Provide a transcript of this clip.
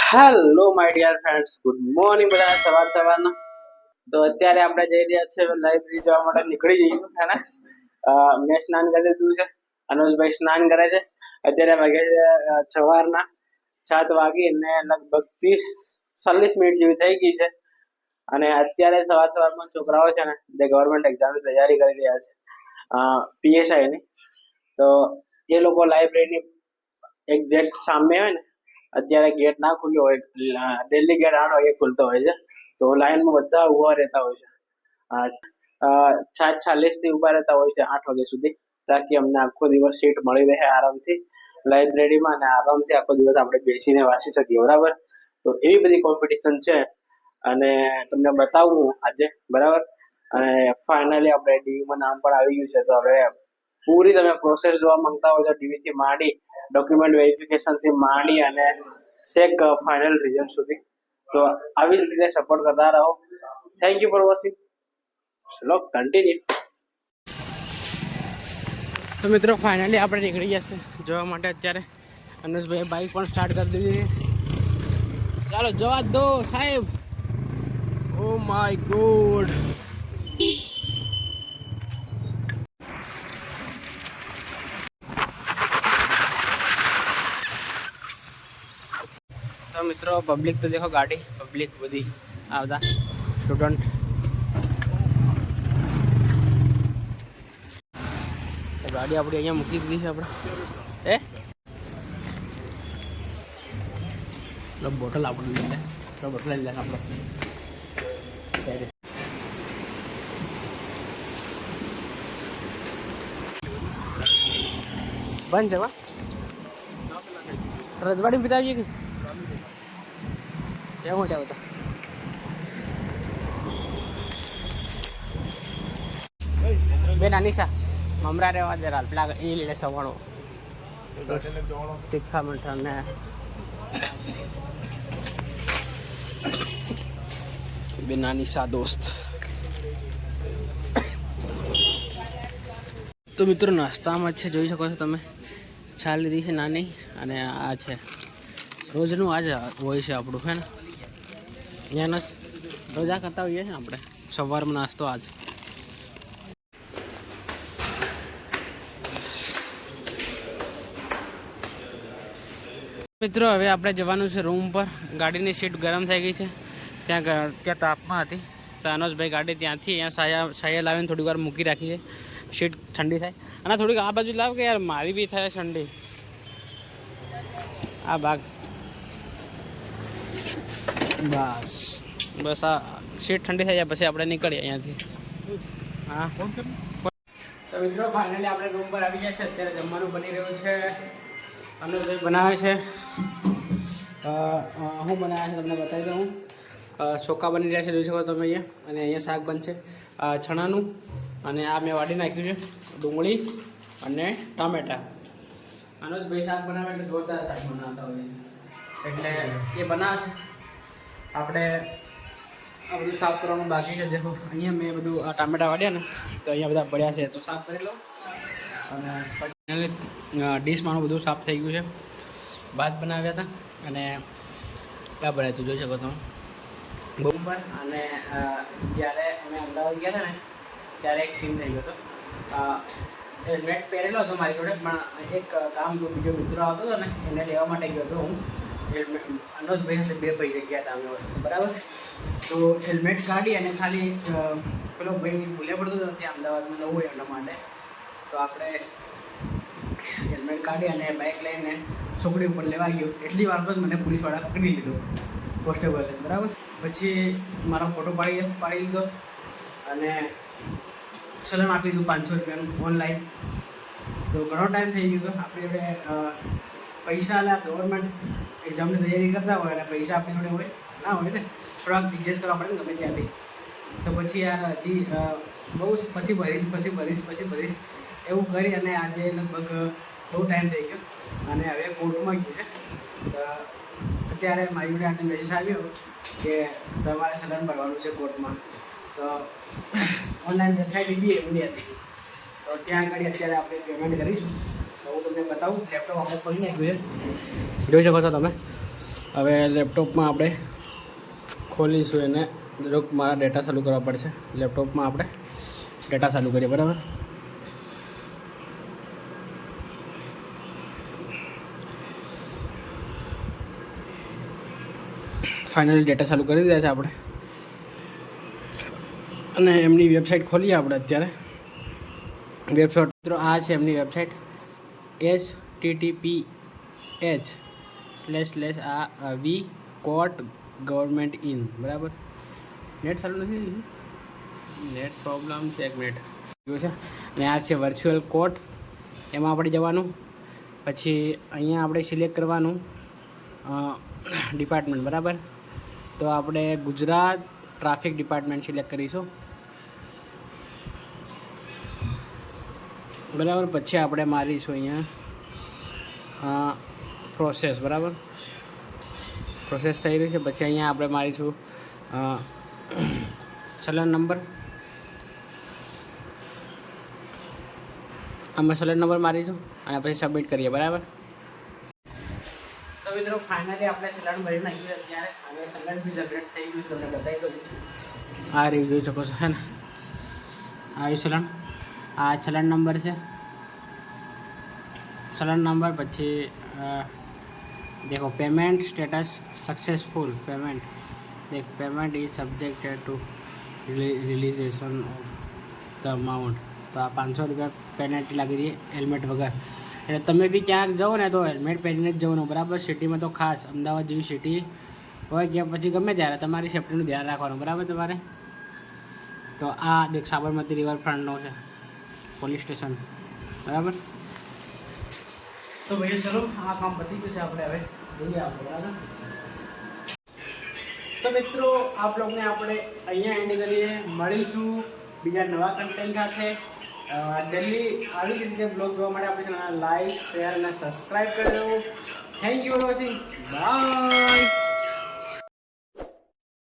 Hello my dear friends, good morning બધા સવારના. તો અત્યારે આપણે જઈ રહ્યા છીએ લાઇબ્રેરી જવા માટે નીકળી જઈશું હે ને. મેં સ્નાન કરી લીધું છે, અનુજભાઈ સ્નાન કરે છે. અત્યારે વાગે છે સવારના 7 વાગી અને લગભગ 30-40 મિનિટ જેવી થઈ ગઈ છે. અને અત્યારે સવારમાં છોકરાઓ છે ને જે ગવર્મેન્ટ એક્ઝામની તૈયારી કરી રહ્યા છે પીએસઆઈની. તો એ લોકો લાઇબ્રેરીની એક્ઝેક્ટ સામે હોય ને, અત્યારે ગેટ ના ખુલ્યો હોય, ડેલી ગેટ 8 વાગે ખુલતો હોય છે. તો લાઈનમાં બધા ઉભા રહેતા હોય છે, 7:40 થી ઉભા રહેતા હોય છે 8 વાગ્યા સુધી, તાકી અમને આખો દિવસ સીટ મળી રહે આરામથી લાઇબ્રેરીમાં, અને આરામથી આખો દિવસ આપણે બેસીને વાંચી શકીએ. બરાબર. તો એવી બધી કોમ્પિટિશન છે અને તમને બતાવું આજે. બરાબર. અને ફાઇનલી આપણે ડીવીમાં નામ પણ આવી ગયું છે. તો હવે પૂરી તમે પ્રોસેસ જોવા માંગતા હોય તો ડીવી થી માંડી, ડોક્યુમેન્ટ વેરિફિકેશન થી માંડી અને છેક ફાઇનલ રિઝલ્ટ સુધી, તો આવી જ રીતે સપોર્ટ કરતા રહો. Thank you for watching. ચલો કન્ટિન્યુ. તો મિત્રો ફાઇનલી આપણે નીકળી જશે જવા માટે. અત્યારે અનુજભાઈ બાઇક પણ સ્ટાર્ટ કરી દીધી. ચાલો જવા દો સાહેબ. Oh my God. तो मित्रों पब्लिक तो देखो, गाड़ी पब्लिक बधी आवता स्टूडेंट. तो गाड़ी अपनी अँ मूकी दी है अपने बोटल अपने ले बोटल ले आप बन जावा रजवाड़ी बिताइए कि क्या मोटा होता बेन अनिशा ममरा रे जरा पेला ए लीले सवाणो तीखा मीठा ने बेन अनिशा दोस्त. तो मित्रों नास्ताમાં છે, જોઈ શકો છો તમે, છાલ લીધી છે નાની, અને આ છે રોજનું આજ હોય છે આપણું હે ને. અહીંયાનો રોજ આ કરતા હોઈએ છે આપણે સવારમાં નાસ્તો આજ. મિત્રો હવે આપણે જવાનું છે રૂમ પર. ગાડીની સીટ ગરમ થઈ ગઈ છે, ત્યાં તાપમાં હતી. તો અનુજભાઈ ગાડી ત્યાંથી અહીંયા સાયા લાવીને થોડી વાર મૂકી રાખી છે, સીટ ઠંડી થાય. અને થોડીક આ બાજુ લાવ કે યાર મારી બી થાય ઠંડી. આ ભાગ બસ બસ આ સીટ ઠંડી થઈ જાય પછી આપણે નીકળીએ અહીંયાથી. હા તો મિત્રો ફાઇનલી આપણે રૂમ પર આવી ગયા છે. અત્યારે જમવાનું બની રહ્યું છે, અનુજભાઈ બનાવે છે. હું બનાવે છે તમને બતાવી દઉં. ચોખા બની રહ્યા છે, જોઈ શકો તમે અહીંયા. અને અહીંયા શાક બનશે ચણાનું, અને આ મેં વાટી નાખ્યું છે ડુંગળી અને ટામેટા. અનુજભાઈ શાક બનાવે એટલે જોરદાર શાક બનાવતા હોય છે, એટલે એ બનાવે છે. આપણે આ બધું સાફ કરવાનું બાકી છે. દેખો અહીંયા મેં બધું આ ટામેટા વાળ્યા ને, તો અહીંયા બધા પડ્યા છે, તો સાફ કરી લો. અને ફાઇનલી ડીશમાંનું બધું સાફ થઈ ગયું છે. ભાત બનાવ્યા હતા અને ત્યાં બનાવ્યું હતું, જોઈ શકો તમે બરાબર. અને જ્યારે અમે અમદાવાદ ગયા હતા ને, ત્યારે એક સીન થઈ ગયો હતો. હેલ્મેટ પહેરેલો હતો મારી જોડે, પણ એક કામ બીજો મિત્રો આવતો હતો ને, એને લેવા માટે ગયો હતો હું. અનુજભાઈ સાથે 2 ભાઈ જગ્યા હતા અમે, બરાબર. તો હેલ્મેટ કાઢી અને ખાલી પેલો ભાઈ ભૂલ્યા પડતો હતો ત્યાં અમદાવાદમાં નવું હોય એના માટે. તો આપણે હેલ્મેટ કાઢી અને બાઇક લઈને છોકરી ઉપર લેવા ગયો. એટલી વાર પર મને પોલીસવાળા પકડી લીધો, કોન્સ્ટેબલે, બરાબર. પછી મારો ફોટો પાડી લીધો અને ચલણ આપી દીધું 500 રૂપિયાનું ઓનલાઈન. તો ઘણો ટાઈમ થઈ ગયો. આપણી જોડે પૈસા ગવર્મેન્ટ એક્ઝામની તૈયારી કરતા હોય અને પૈસા આપણી જોડે હોય ના હોય ને, થોડાક એડજસ્ટ કરવા પડે ને ગમે ત્યાંથી. તો પછી યાર હજી બહુ પછી ભરીશ એવું કરી અને આજે લગભગ બહુ ટાઈમ થઈ ગયો અને હવે કોર્ટમાં ગયું છે. તો અત્યારે મારી જોડે આજે મેસેજ આવ્યો કે તમારે ચલણ ભરવાનું છે કોર્ટમાં. તો ઓનલાઈન વેબસાઇટ બી એમની હતી, તો ત્યાં આગળ અત્યારે આપણે પેમેન્ટ કરીશું. તો હું તમને બતાવું. લેપટોપ આપણે ખોલી નાખ્યું છે, જોઈ શકો છો તમે. હવે લેપટોપમાં આપણે ખોલીશું એને મારા ડેટા ચાલુ કરવા પડશે. લેપટોપમાં આપણે ડેટા ચાલુ કરીએ. બરાબર, ફાઇનલી ડેટા ચાલુ કરી દીધા છે આપણે અને એમની વેબસાઇટ ખોલીએ આપણે અત્યારે. વેબસાઇટ મિત્રો આ છે એમની વેબસાઇટ https://v.gov.in. બરાબર, નેટ ચાલુ નથી, નેટ પ્રોબ્લેમ છે, એક મિનિટ જોયું છે. અને આ છે વર્ચ્યુઅલ કોર્ટ, એમાં આપણે જવાનું. પછી અહીંયા આપણે સિલેક્ટ કરવાનું ડિપાર્ટમેન્ટ. બરાબર, તો આપણે ગુજરાત ટ્રાફિક ડિપાર્ટમેન્ટ સિલેક્ટ કરીશું. બરાબર, પછી આપણે મારીશું અહીંયા પ્રોસેસ. બરાબર, પ્રોસેસ થઈ રહી છે. પછી અહીંયા આપણે મારીશું ચલણ નંબર. આમાં ચલણ નંબર મારીશું અને પછી સબમિટ કરીએ. બરાબર, તો મિત્રો ફાઇનલી આપણે ચલણ ભરી નાખ્યું અત્યારે. અને ચલણ બી જનરેટ થઈ ગયું, તમને બતાવી દઉં. આ રીવ જોઈ શકો છો, હે ને? આવી ચલણ, આ ચલણ નંબર છે, ચલણ નંબર. પછી देखो पेमेंट स्टेटस सक्सेसफुल पेमेंट. देख payment is subjected to realisation of the amount. તો આ 500 રૂપિયા પેનલ્ટી લાગી રહી હેલ્મેટ વગર. એટલે તમે બી ક્યાંક જાઓ ને તો હેલ્મેટ પહેરીને જ જવાનું. બરાબર, સિટીમાં તો ખાસ અમદાવાદ જેવી સિટી હોય કે પછી ગમે ત્યારે તમારી સેફ્ટીનું ધ્યાન રાખવાનું. બરાબર તમારે. તો આ દેખ સાબરમતી રિવરફ્રન્ટનો છે પોલીસ સ્ટેશન. બરાબર, તો ભાઈ ચલો આ કામ પતી ગયું છે. આપણે હવે જોઈએ આપણે. બરાબર, તો મિત્રો આ બ્લોગને આપણે અહીંયા એન્ડ કરીએ. મળીશું બીજા નવા કન્ટેન્ટ સાથે. ડેલી આવી જ રીતે બ્લોગ જોવા માટે આપણે ચેનલ લાઈક, શેર અને સબસ્ક્રાઈબ કરજો. Thank you for watching. By.